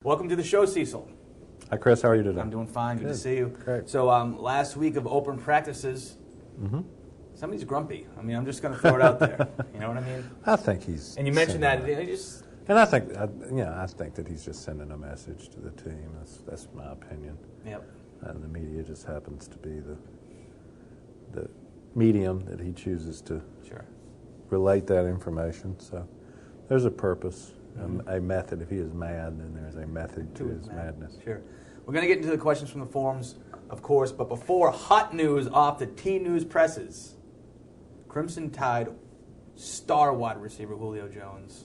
Welcome to the show, Cecil. Hi, Chris. How are you today? I'm doing fine. Good to see you. Great. So last week of open practices, somebody's grumpy. I mean, I'm just going to throw it out there. You know what I mean? I think he's. And you mentioned that. And I think, I think that he's just sending a message to the team. That's my opinion. Yep. And the media just happens to be the medium that he chooses to relate that information. So there's a purpose. A method. If he is mad, then there's a method to his madness. Sure. We're going to get into the questions from the forums, of course, but before, hot news off the T-News presses. Crimson Tide star wide receiver Julio Jones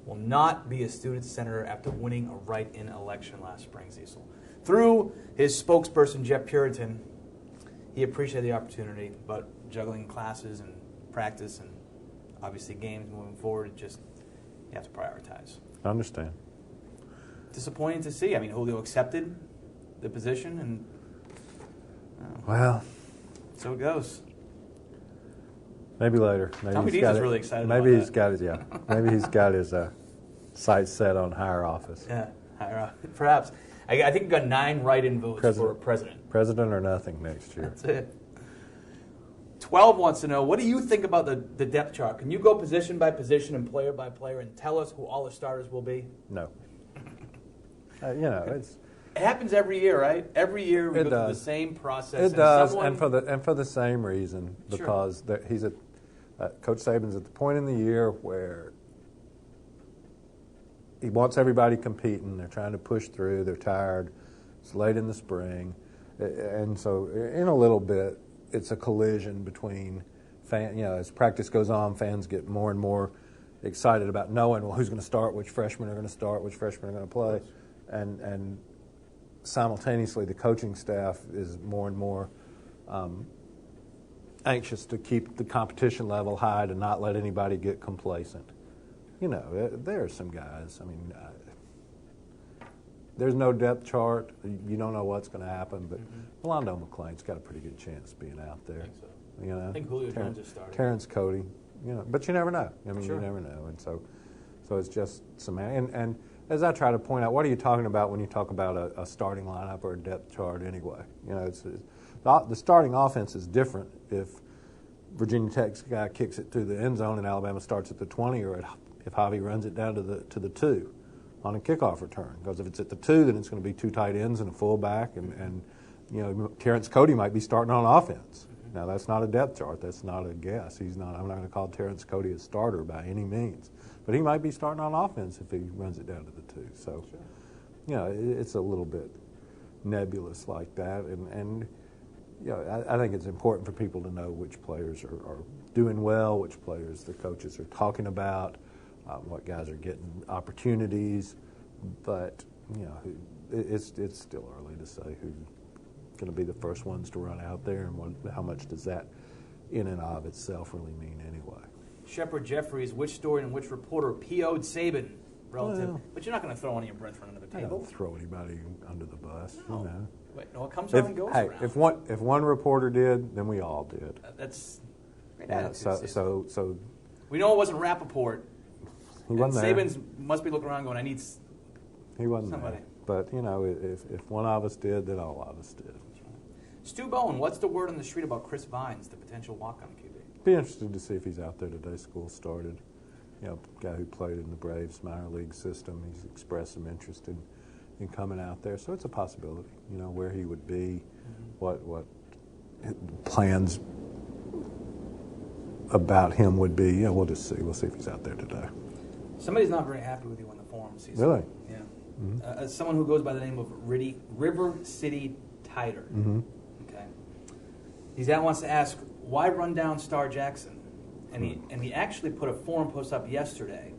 will not be a student senator after winning a write-in election last spring, Cecil. Through his spokesperson, Jeff Puritan, he appreciated the opportunity, but juggling classes and practice and obviously games moving forward, you have to prioritize. I understand. Disappointing to see. I mean, Julio accepted the position, and well, so it goes. Maybe later. Tommy D's is really excited. Maybe about he's got his Maybe he's got his sights set on higher office. Yeah, higher office. Perhaps. I think he got 9 write-in votes for president. President or nothing next year. That's it. 12 wants to know, what do you think about the depth chart? Can you go position by position and player by player and tell us who all the starters will be? No. It happens every year, right? Every year we go through the same process. It does, and for the same reason, because Coach Saban's at the point in the year where he wants everybody competing. They're trying to push through. They're tired. It's late in the spring, and so in a little bit, it's a collision between as practice goes on, fans get more and more excited about knowing, well, who's going to start, which freshmen are going to start, which freshmen are going to play, and simultaneously the coaching staff is more and more anxious to keep the competition level high, to not let anybody get complacent. There are some guys. I mean, there's no depth chart. You don't know what's going to happen, but Rolando McClain's got a pretty good chance of being out there. I think so. I think Julio Jones is starting. Terrence Cody, but you never know. I mean, you never know, and so it's just some. And as I try to point out, what are you talking about when you talk about a starting lineup or a depth chart? Anyway, the starting offense is different if Virginia Tech's guy kicks it through the end zone and Alabama starts at the 20, or if Javi runs it down to the 2 on a kickoff return. Because if it's at the 2, then it's going to be 2 tight ends and a fullback, and Terrence Cody might be starting on offense. Now, that's not a depth chart. That's not a guess. I'm not going to call Terrence Cody a starter by any means. But he might be starting on offense if he runs it down to the 2. So, it's a little bit nebulous like that. And I think it's important for people to know which players are doing well, which players the coaches are talking about, what guys are getting opportunities. But, it's still early to say who's going to be the first ones to run out there, and how much does that in and of itself really mean anyway. Shepard Jeffries, which story and which reporter PO'd Saban relative? Well, but you're not going to throw any of your Brentham under the table. I don't throw anybody under the bus. No. Wait, no, it comes around and goes around. If one reporter did, then we all did. That's great attitude. So we know it wasn't Rappaport. He wasn't there. Saban's must be looking around going, I need he wasn't somebody. There. But, if one of us did, then all of us did. Stu Bowen, what's the word on the street about Chris Vines, the potential walk-on QB? Be interested to see if he's out there today. School started. Guy who played in the Braves minor league system. He's expressed some interest in coming out there. So it's a possibility, where he would be, what plans about him would be. We'll just see. We'll see if he's out there today. Somebody's not very happy with you on the forum, Cecil. Really? Yeah. As someone who goes by the name of River City Tider. Okay. His dad wants to ask, why run down Star Jackson? And he actually put a forum post up yesterday,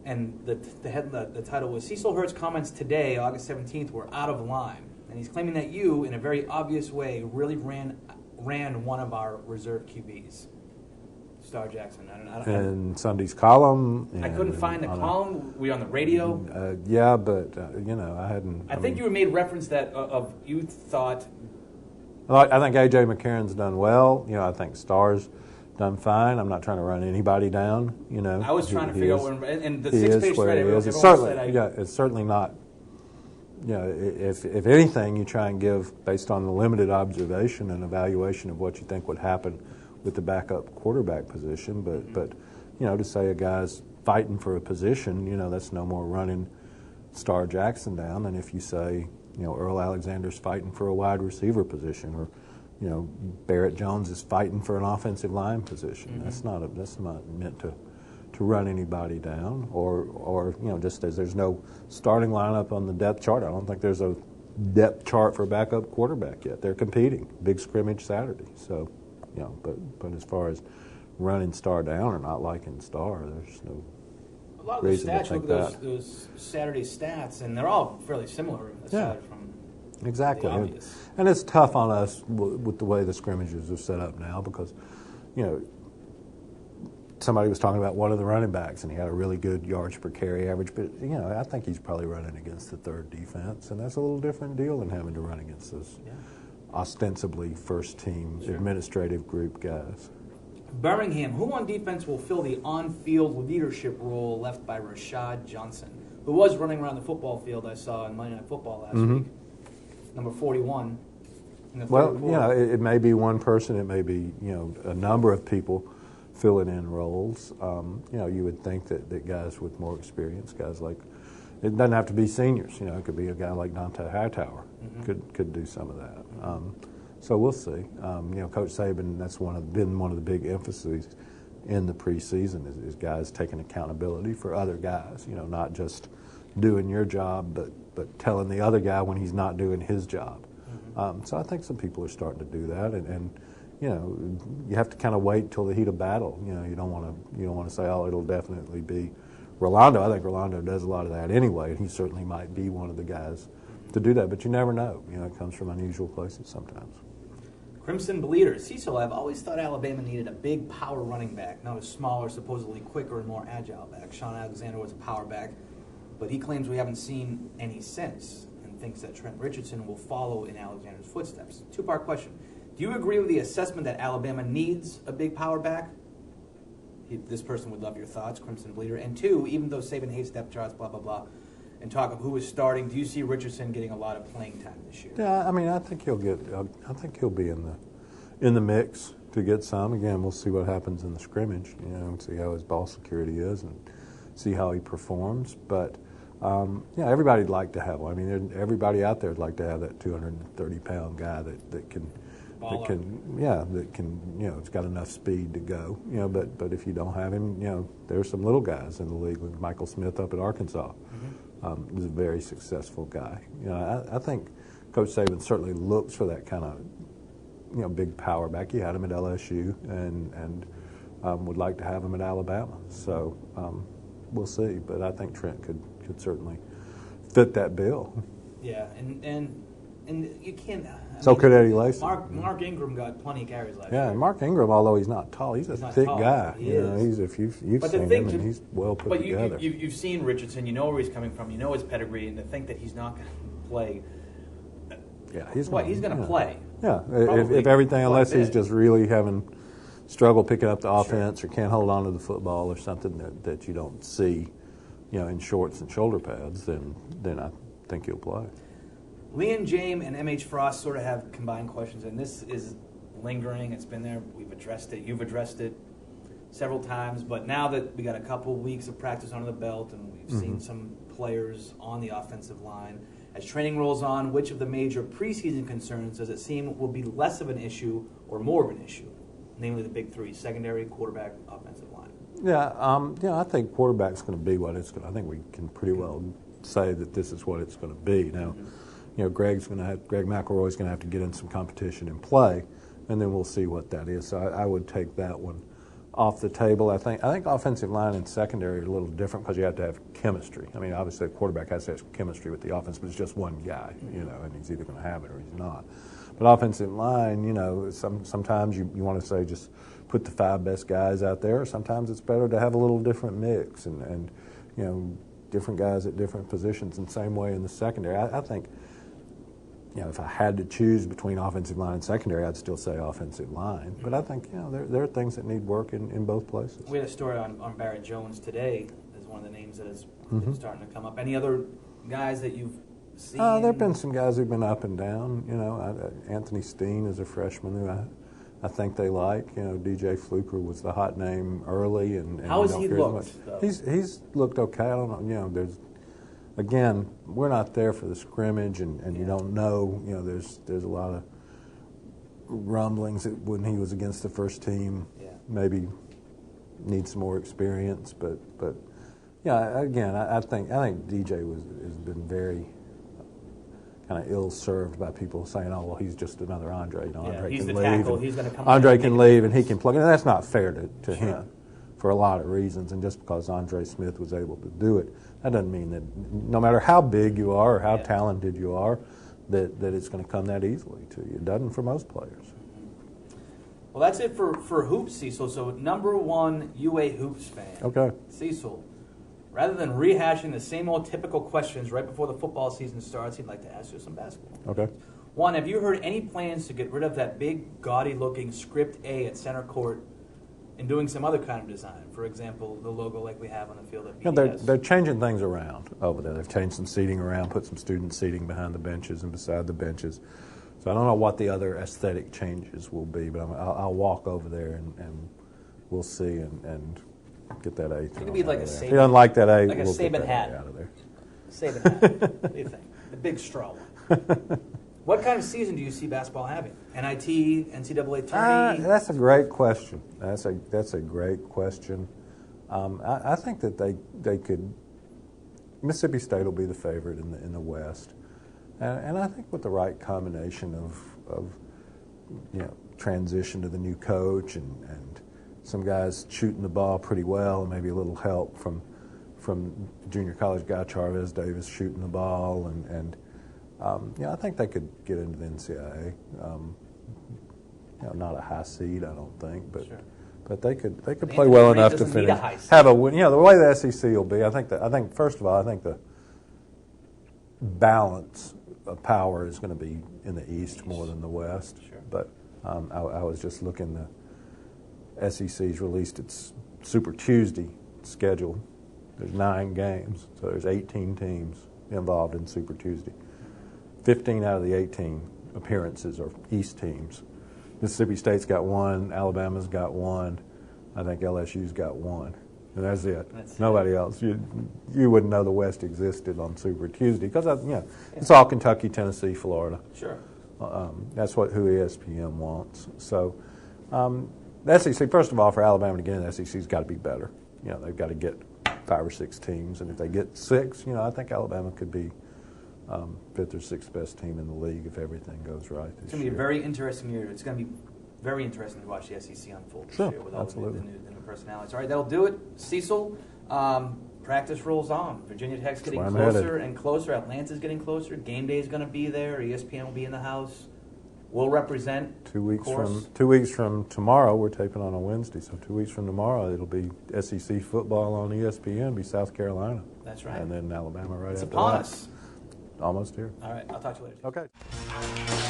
and the title was Cecil Hurt's comments today, August 17th, were out of line, and he's claiming that you, in a very obvious way, really ran one of our reserve QBs. Star Jackson? I don't in Sunday's column. I couldn't find the column. Were you on the radio? Yeah, but I hadn't. I think you made reference that of you thought. Well, I think A.J. McCarron's done well. I think Starr's done fine. I'm not trying to run anybody down. I was trying to figure out where, and the he 6-page is where thread. he is. It's certainly not. If anything, you try and give based on the limited observation and evaluation of what you think would happen with the backup quarterback position. But to say a guy's fighting for a position, that's no more running Star Jackson down than if you say, Earl Alexander's fighting for a wide receiver position, or Barrett Jones is fighting for an offensive line position. That's not meant to run anybody down, or just as there's no starting lineup on the depth chart. I don't think there's a depth chart for a backup quarterback yet. They're competing. Big scrimmage Saturday. So, but as far as running Star down or not liking Star, there's no a lot of reason the stats. to think Look at those Saturday stats, and they're all fairly similar aside from exactly. the obvious. And it's tough on us with the way the scrimmages are set up now because, somebody was talking about one of the running backs, and he had a really good yards per carry average. But, I think he's probably running against the third defense, and that's a little different deal than having to run against those ostensibly first-team administrative group guys. Birmingham, who on defense will fill the on-field leadership role left by Rashad Johnson, who was running around the football field I saw in Monday Night Football last week, number 41. Well, it may be one person. It may be, a number of people filling in roles. You would think that guys with more experience, guys like, it doesn't have to be seniors. It could be a guy like Dante Hightower could do some of that. So we'll see. Coach Saban, that's been one of the big emphases in the preseason is guys taking accountability for other guys. Not just doing your job, but telling the other guy when he's not doing his job. So I think some people are starting to do that, and you have to kind of wait till the heat of battle. You don't want to say, oh, it'll definitely be Rolando. I think Rolando does a lot of that anyway, and he certainly might be one of the guys to do that. But you never know. It comes from unusual places sometimes. Crimson Bleeder. Cecil, I've always thought Alabama needed a big power running back, not a smaller, supposedly quicker and more agile back. Sean Alexander was a power back, but he claims we haven't seen any since and thinks that Trent Richardson will follow in Alexander's footsteps. Two-part question. Do you agree with the assessment that Alabama needs a big power back? This person would love your thoughts, Crimson Bleeder. And two, even though Saban hates depth charts, blah, blah, blah, and talk of who is starting, do you see Richardson getting a lot of playing time this year? Yeah, I think he'll be in the mix to get some. Again, we'll see what happens in the scrimmage, and see how his ball security is and see how he performs. But everybody'd like to have one. Everybody out there would like to have that 230-pound guy that can. It's got enough speed to go. But if you don't have him, there's some little guys in the league. Like Michael Smith up at Arkansas, is a very successful guy. I think Coach Saban certainly looks for that kind of, big power back. He had him at LSU and would like to have him at Alabama. So we'll see. But I think Trent could certainly fit that bill. Yeah, and you can't. So could Eddie Lacy. Mark Ingram got plenty of carries last year. Yeah, and Mark Ingram, although he's not tall, he's a thick guy. He is. If you've seen him, and he's well put together. But you've seen Richardson. You know where he's coming from. You know his pedigree, and to think that he's not going to play. Yeah, he's going to play. Yeah, if everything, unless he's just really having struggle picking up the offense or can't hold on to the football or something that you don't see, in shorts and shoulder pads, then I think he'll play. Leon James and M.H. Frost sort of have combined questions, and this is lingering. It's been there. We've addressed it. You've addressed it several times. But now that we got a couple weeks of practice under the belt and we've seen some players on the offensive line, as training rolls on, which of the major preseason concerns does it seem will be less of an issue or more of an issue? Namely the big three: secondary, quarterback, offensive line. Yeah, I think quarterback's going to be what it's going to. I think we can pretty well say that this is what it's going to be. Now, Greg McElroy's going to have to get in some competition and play, and then we'll see what that is. So I would take that one off the table. I think offensive line and secondary are a little different because you have to have chemistry. Obviously, the quarterback has to have chemistry with the offense, but it's just one guy, and he's either going to have it or he's not. But offensive line, sometimes you want to say just put the 5 best guys out there. Sometimes it's better to have a little different mix and different guys at different positions. In the same way in the secondary, I think, if I had to choose between offensive line and secondary, I'd still say offensive line. But I think, there are things that need work in both places. We had a story on Barrett Jones today as one of the names that is starting to come up. Any other guys that you've seen? There have been some guys who've been up and down. Anthony Steen is a freshman who I think they like. DJ Fluker was the hot name early. And how has he looked? He's looked okay. I don't know. Again, we're not there for the scrimmage, and you don't know. There's a lot of rumblings that when he was against the first team, maybe needs some more experience. But again, I think DJ has been very kind of ill-served by people saying, "Oh, well, he's just another Andre. Andre he's can the leave. Tackle. He's going to come. Andre can leave, and he can plug in." And that's not fair to him for a lot of reasons. And just because Andre Smith was able to do it, that doesn't mean that no matter how big you are or how talented you are, that it's going to come that easily to you. It doesn't for most players. Well, that's it for Hoops, Cecil. So number one UA Hoops fan. Okay. Cecil, rather than rehashing the same old typical questions right before the football season starts, he'd like to ask you some basketball. Okay. One, have you heard any plans to get rid of that big, gaudy-looking script A at center court and doing some other kind of design? For example, the logo like we have on the field at BDS. They're changing things around over there. They've changed some seating around, put some student seating behind the benches and beside the benches. So I don't know what the other aesthetic changes will be, but I'll walk over there and we'll see and get that A. It could be like a Saban. If he doesn't like that A, like we'll a Saban get that hat. A out of there. Saban hat. What do you think? The big straw one. What kind of season do you see basketball having? NIT, NCAA tourney? That's a great question. That's a great question. I think that they could. Mississippi State will be the favorite in the West, and I think with the right combination of transition to the new coach and some guys shooting the ball pretty well, and maybe a little help from junior college guy Charvez Davis shooting the ball, and I think they could get into the NCAA. Not a high seed, I don't think, but they could play well enough to finish. Have a win. The way the SEC will be, I think first of all, I think the balance of power is going to be in the East more than the West. Sure. But I was just looking. The SEC's released its Super Tuesday schedule. There's 9 games, so there's 18 teams involved in Super Tuesday. 15 out of the 18 appearances are East teams. Mississippi State's got 1, Alabama's got 1, I think LSU's got 1, and that's it. Nobody else. You wouldn't know the West existed on Super Tuesday because it's all Kentucky, Tennessee, Florida. Sure. That's who ESPN wants. So the SEC, first of all, for Alabama to get in the SEC's got to be better. They've got to get 5 or 6 teams, and if they get 6, I think Alabama could be 5th or 6th best team in the league if everything goes right this year. It's going to be a very interesting year. It's going to be very interesting to watch the SEC unfold this year with all the new personalities. All right, that'll do it. Cecil, practice rolls on. Virginia Tech's getting closer and closer. Atlanta's getting closer. Game day is going to be there. ESPN will be in the house. We'll represent. 2 weeks from tomorrow, we're taping on a Wednesday, so 2 weeks from tomorrow it'll be SEC football on ESPN, be South Carolina. That's right. And then Alabama right after that. It's upon us. Almost here. All right, I'll talk to you later. Okay.